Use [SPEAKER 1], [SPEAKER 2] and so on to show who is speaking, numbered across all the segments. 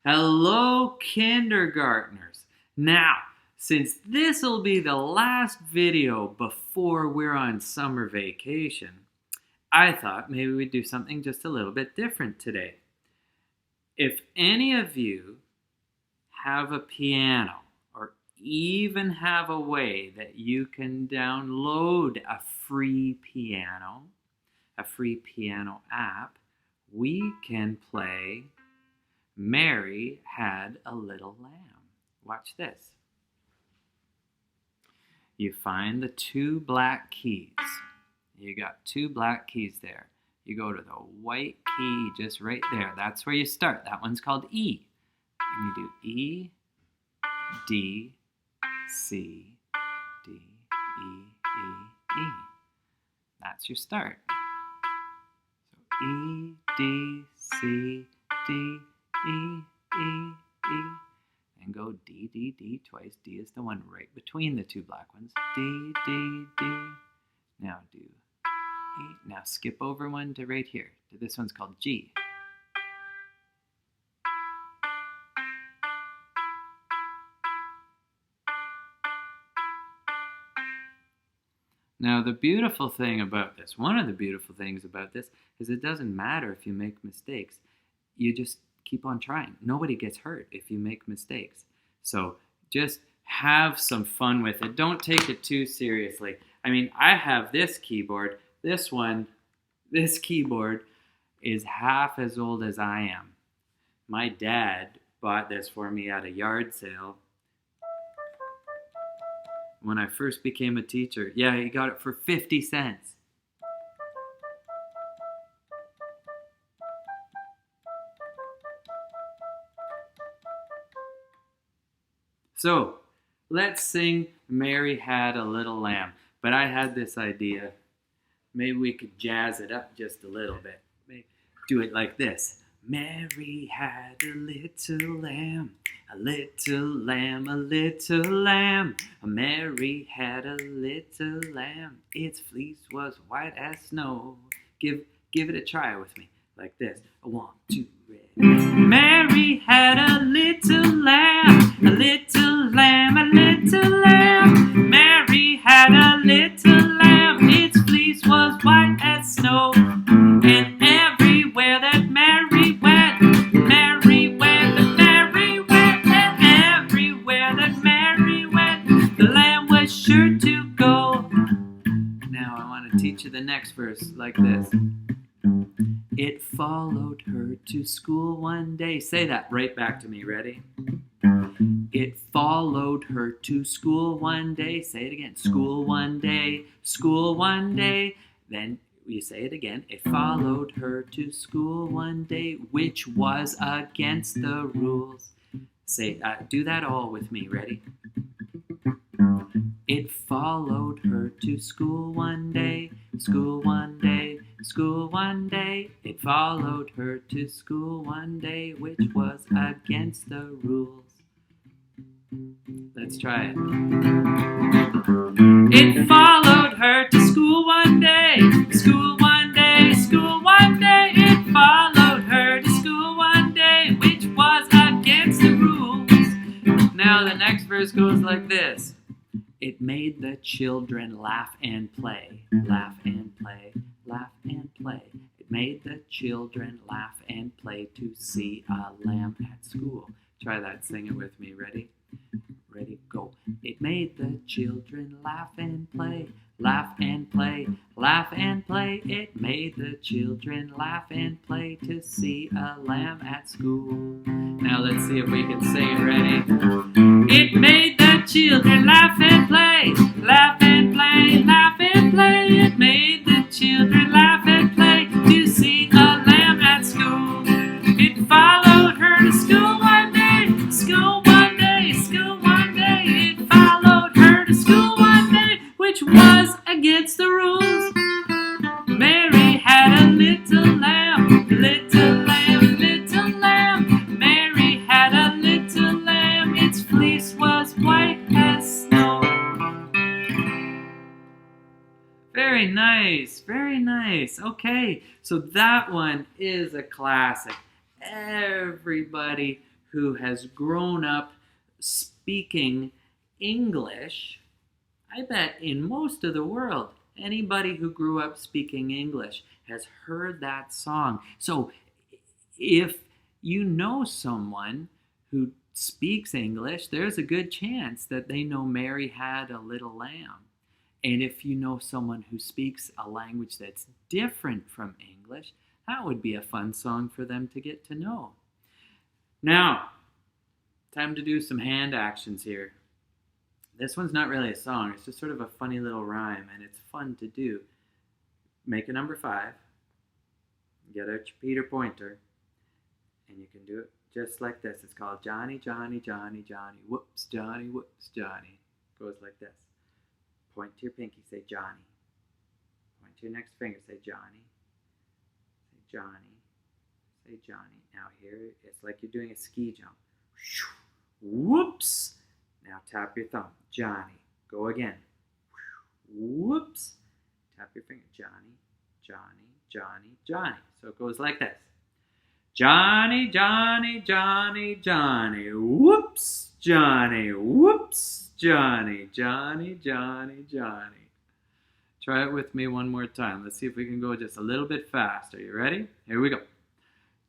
[SPEAKER 1] Hello, kindergartners. Now, since this will be the last video before we're on summer vacation, I thought maybe we'd do something just a little bit different today. If any of you have a piano or even have a way that you can download a free piano app, we can play Mary Had a Little Lamb. Watch this. You find the two black keys. You got two black keys there. You go to the white key just right there. That's where you start. That one's called E. And you do E, D, C, D, E, E, E. That's your start. So E, D, C, D, E, E, E. And go D, D, D twice. D is the one right between the two black ones. D, D, D. Now do E. Now skip over one to right here. This one's called G. Now the beautiful thing about this, one of the beautiful things about this, is it doesn't matter if you make mistakes. You just keep on trying. Nobody gets hurt if you make mistakes. So just have some fun with it. Don't take it too seriously. I mean, I have this keyboard. This keyboard is half as old as I am. My dad bought this for me at a yard sale when I first became a teacher. Yeah, he got it for 50 cents. So, let's sing Mary Had a Little Lamb. But I had this idea. Maybe we could jazz it up just a little bit. Maybe do it like this. Mary had a little lamb, a little lamb, a little lamb. Mary had a little lamb, its fleece was white as snow. Give it a try with me, like this. 1, 2, ready. Mary had a little lamb, a little lamb, a little lamb. Mary had a little lamb, its fleece was white as snow. And everywhere that Mary went, Mary went, and Mary went, and everywhere that Mary went, the lamb was sure to go. Now I want to teach you the next verse like this. It followed her to school one day. Say that right back to me. Ready? It followed her to school one day. Say it again. School one day. School one day. Then you say it again. It followed her to school one day, which was against the rules. Say, do that all with me. Ready? It followed her to school one day. School one day. School one day. It followed her to school one day, which was against the rules. Let's try it. It followed her to school one day. School one day. School one day. It followed her to school one day, which was against the rules. Now the next verse goes like this. It made the children laugh and play, laugh and play, laugh and play. It made the children laugh and play to see a lamb at school. Try that, sing it with me. Ready? Ready, go. It made the children laugh and play, laugh and play, laugh and play. It made the children laugh and play to see a lamb at school. Now let's see if we can sing it. Ready? It made the children laugh and play, laugh and play, laugh and play. It made the children laugh and play to see a lamb at school. It followed her to school one day, school one day, school one day. It followed her to school one day, which was against the rules. Mary had a little lamb, little lamb, little lamb. Mary had a little lamb, its fleece was white as snow. Very nice, very nice. Okay, so that one is a classic. Everybody who has grown up speaking English, I bet in most of the world, anybody who grew up speaking English has heard that song. So if you know someone who speaks English, there's a good chance that they know Mary Had a Little Lamb. And if you know someone who speaks a language that's different from English, that would be a fun song for them to get to know. Now, time to do some hand actions here. This one's not really a song, it's just sort of a funny little rhyme, and it's fun to do. Make a number 5, get out your Peter pointer, and you can do it just like this. It's called Johnny, Johnny, Johnny, Johnny, whoops, Johnny, whoops, Johnny. Goes like this. Point to your pinky, say Johnny. Point to your next finger, say Johnny. Say Johnny. Say Johnny. Now here, it's like you're doing a ski jump. Whoops. Now tap your thumb. Johnny. Go again. Whoops. Tap your finger. Johnny, Johnny, Johnny, Johnny. So it goes like this. Johnny, Johnny, Johnny, Johnny. Whoops. Johnny. Whoops. Johnny, Johnny, Johnny, Johnny. Try it with me one more time. Let's see if we can go just a little bit faster. You ready? Here we go.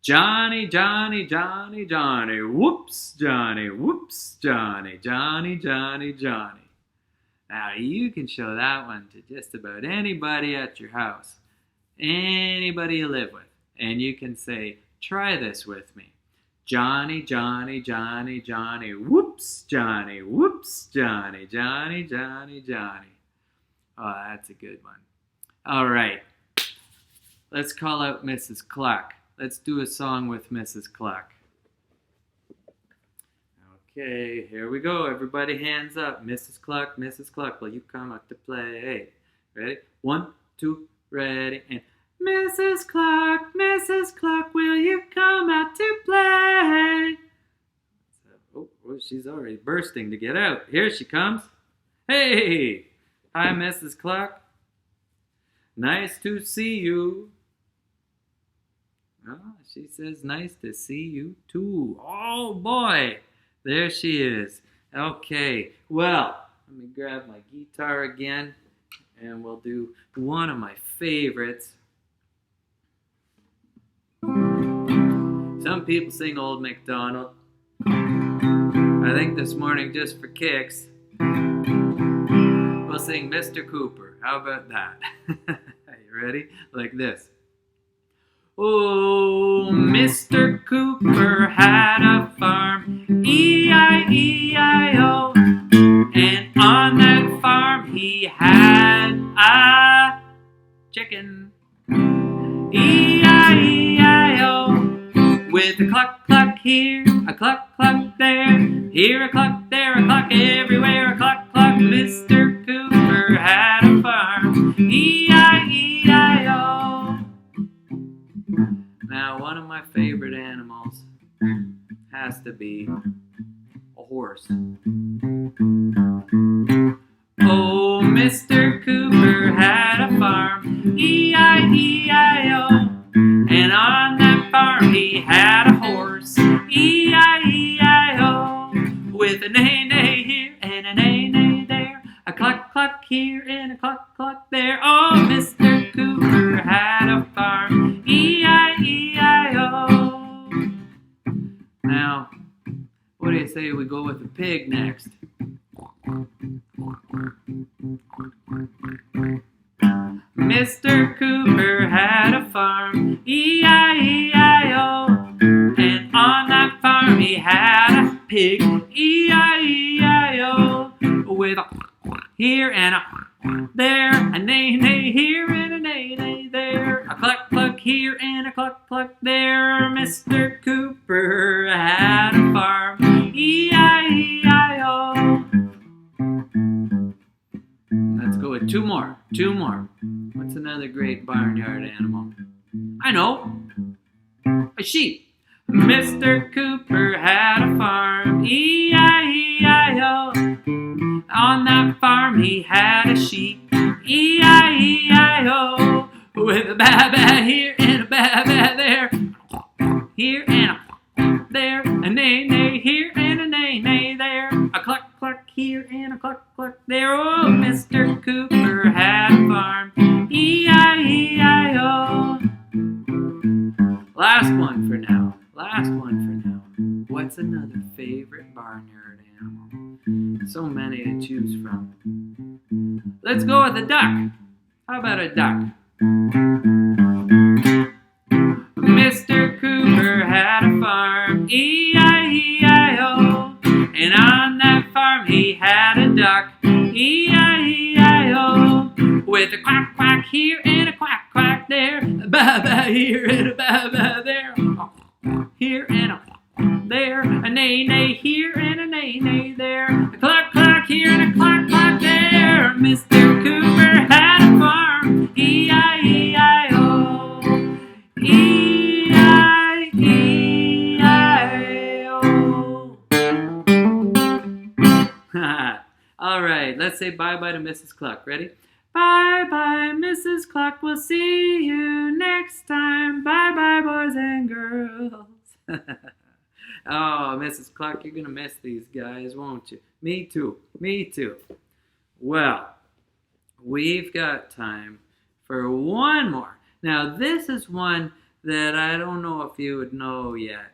[SPEAKER 1] Johnny, Johnny, Johnny, Johnny. Whoops, Johnny, whoops, Johnny, Johnny, Johnny, Johnny. Now you can show that one to just about anybody at your house, anybody you live with, and you can say, try this with me. Johnny, Johnny, Johnny, Johnny, whoops, Johnny, whoops, Johnny, Johnny, Johnny, Johnny. Oh, that's a good one. All right, let's call out Mrs. Cluck. Let's do a song with Mrs. Cluck. Okay, here we go. Everybody hands up. Mrs. Cluck, will you come out to play? Ready? 1, 2, ready, and Mrs. Cluck, will you come out to play? Oh, she's already bursting to get out. Here she comes. Hey! Hi, Mrs. Cluck. Nice to see you. Oh, she says, nice to see you too. Oh, boy. There she is. Okay, well, let me grab my guitar again, and we'll do one of my favorites. Some people sing Old MacDonald. I think this morning, just for kicks, we'll sing Mr. Cooper. How about that? You ready? Like this. Oh, Mr. Cooper had a farm, E-I-E-I-O, and on that farm he had a chicken, E-I-E-I-O, with a cluck, cluck here, a cluck, cluck there, here a cluck, there a cluck, everywhere a cluck, cluck. Mr. Cooper had a farm, E-I-E-I-O. Now, one of my favorite animals has to be a horse. Oh, Mr. Cooper had a farm, E-I-E-I-O, and on that farm he had a horse, E-I-E-I-O, with a neigh-neigh here and a neigh-neigh there, a cluck-cluck here and a cluck-cluck there. Oh, Mr. Cooper had a farm, E-I-E-I-O. Now, what do you say we go with the pig next? Mr. Cooper had a farm, E-I-E-I-O, and on that farm he had a pig, E-I-E-I-O, with a here and a there, a neigh-neigh here and a neigh-neigh there, a cluck-cluck here and a cluck-cluck there. Mr. Cooper had a farm, E-I-E-I-O. Let's go with two more. What's another great barnyard animal? I know, a sheep. Mr. Cooper had a farm, E-I-E-I-O. On that farm he had a sheep, E-I-E-I-O, with a ba-ba here and a ba-ba there, here and a there, a neigh-neigh cluck, cluck there. Oh, Mr. Cooper had a farm. E-I-E-I-O. Last one for now. What's another favorite barnyard animal? So many to choose from. Let's go with a duck. How about a duck? Mr. Cooper had a farm, E-I-E-I-O. And on that farm he had a duck, E-I-E-I-O. With a quack quack here and a quack quack there, a ba-ba here and a ba-ba there, here and a there, a neigh-neigh here and a neigh-neigh there, a cluck cluck here and a cluck cluck there. Mr. Cooper had a farm, E-I-E-I-O, E-I-E-I-O. All right, let's say bye-bye to Mrs. Cluck. Ready? Bye-bye, Mrs. Cluck. We'll see you next time. Bye-bye, boys and girls. Oh, Mrs. Cluck, you're going to miss these guys, won't you? Me too. Well, we've got time for one more. Now, this is one that I don't know if you would know yet,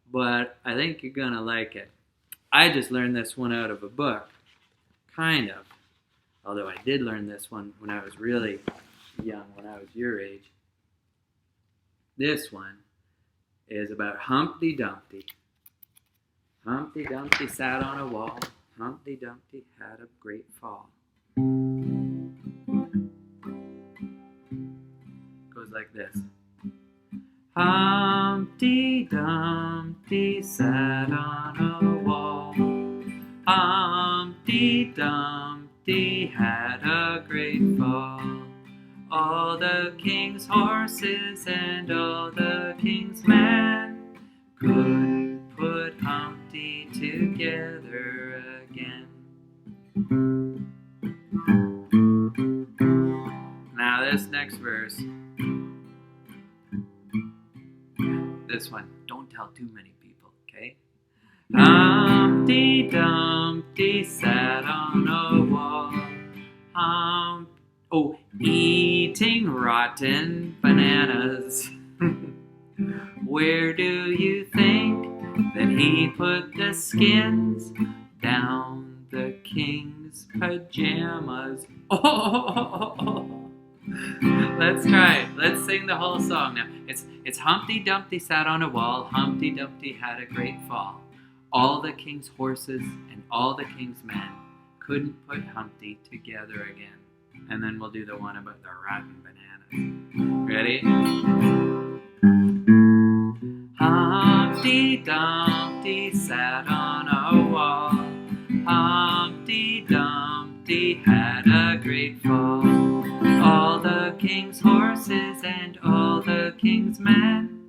[SPEAKER 1] but I think you're going to like it. I just learned this one out of a book, kind of. Although I did learn this one when I was really young, when I was your age. This one is about Humpty Dumpty. Humpty Dumpty sat on a wall. Humpty Dumpty had a great fall. Goes like this. Humpty Dumpty sat on a wall. Humpty Dumpty had a great fall. All the king's horses and all the king's men couldn't put Humpty together again. Now this next verse, this one, don't tell too many people, okay? Humpty Dumpty sat on a wall. Eating rotten bananas. Where do you think that he put the skins? Down the king's pajamas. Oh! Let's try it. Let's sing the whole song now. It's Humpty Dumpty sat on a wall. Humpty Dumpty had a great fall. All the king's horses and all the king's men couldn't put Humpty together again. And then we'll do the one about the rotten bananas. Ready? Humpty Dumpty sat on a wall. Humpty Dumpty had a great fall. All the king's horses and all the king's men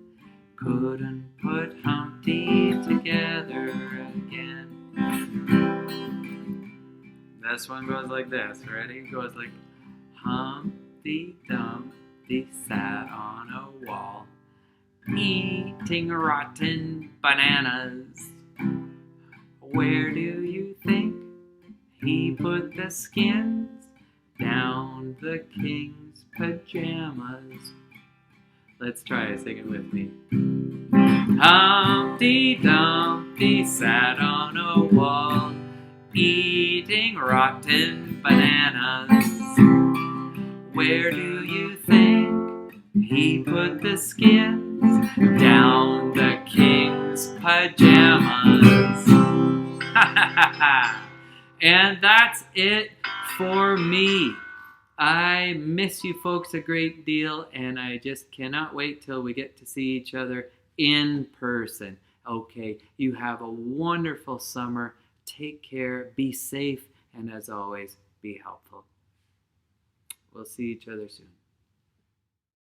[SPEAKER 1] couldn't put Humpty together again. This one goes like this. Ready? It goes like Humpty Dumpty sat on a wall, eating rotten bananas. Where do you think he put the skins? Down the king's pajamas. Let's try it. Sing it with me. Humpty Dumpty sat on a wall, eating rotten bananas. Where do you think he put the skins? Down the king's pajamas. And that's it for me. I miss you folks a great deal, and I just cannot wait till we get to see each other in person. Okay, you have a wonderful summer. Take care, be safe, and as always, be helpful. We'll see each other soon.